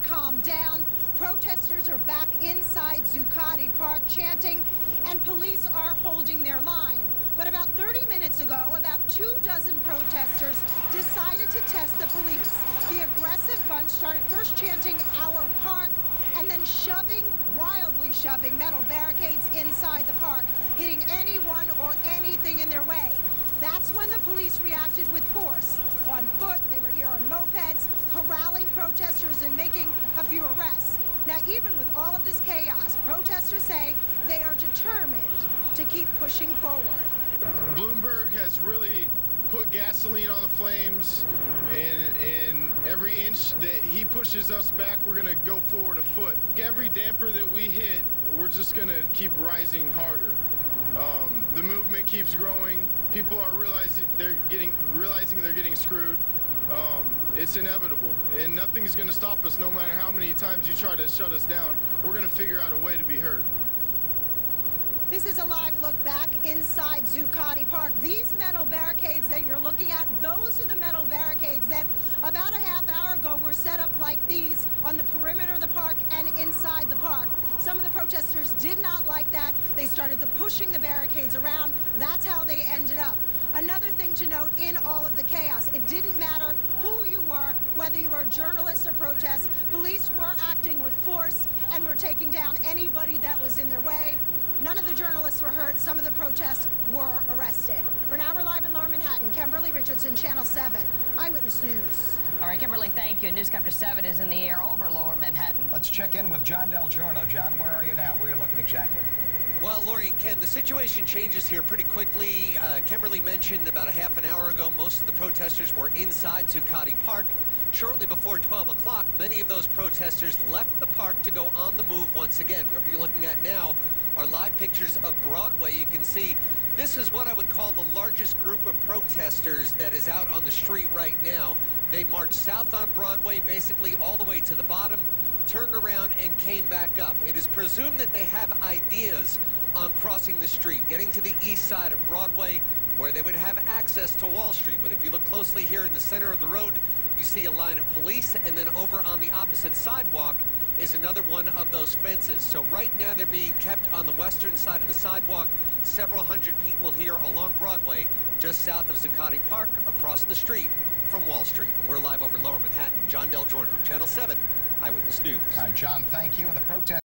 Calm down. Protesters are back inside Zuccotti Park chanting, and police are holding their line. But about 30 minutes ago, about 24 protesters decided to test the police. The aggressive bunch started first chanting "Our Park" and then wildly shoving metal barricades inside the park, hitting anyone or anything in their way. That's when the police reacted with force. On foot, they were here on mopeds, corralling protesters and making a few arrests. Now, even with all of this chaos, protesters say they are determined to keep pushing forward. Bloomberg has really put gasoline on the flames, and every inch that he pushes us back, we're going to go forward a foot. Every damper that we hit, we're just going to keep rising harder. The movement keeps growing. People are realizing they're getting screwed. It's inevitable, and nothing's going to stop us no matter how many times you try to shut us down. We're going to figure out a way to be heard. This is a live look back inside Zuccotti Park. These metal barricades that you're looking at, those are the metal barricades that about a half hour ago were set up like these on the perimeter of the park and inside the park. Some of the protesters did not like that. They started pushing the barricades around. That's how they ended up. Another thing to note in all of the chaos, it didn't matter who you were, whether you were journalists or protests, police were acting with force and were taking down anybody that was in their way. None of the journalists were hurt. Some of the protests were arrested. For now, we're live in Lower Manhattan. Kimberly Richardson, Channel 7, Eyewitness News. All right, Kimberly, thank you. Newscapter 7 is in the air over Lower Manhattan. Let's check in with John Del Giorno. John, where are you now? Where are you looking exactly? Well, Lori and Ken, the situation changes here pretty quickly. Kimberly mentioned about a half an hour ago, most of the protesters were inside Zuccotti Park. Shortly before 12 o'clock, many of those protesters left the park to go on the move once again. What you're looking at now are live pictures of Broadway. You can see this is what I would call the largest group of protesters that is out on the street right now. They marched south on Broadway, basically all the way to the bottom, turned around and came back up. It is presumed that they have ideas on crossing the street, getting to the east side of Broadway, where they would have access to Wall Street. But if you look closely here in the center of the road, you see a line of police, and then over on the opposite sidewalk is another one of those fences. So right now they're being kept on the western side of the sidewalk. Several hundred people here along Broadway, just south of Zuccotti Park, across the street from Wall Street. We're live over Lower Manhattan. John Del Giorno, Channel 7, Eyewitness News. John, thank you. And the protest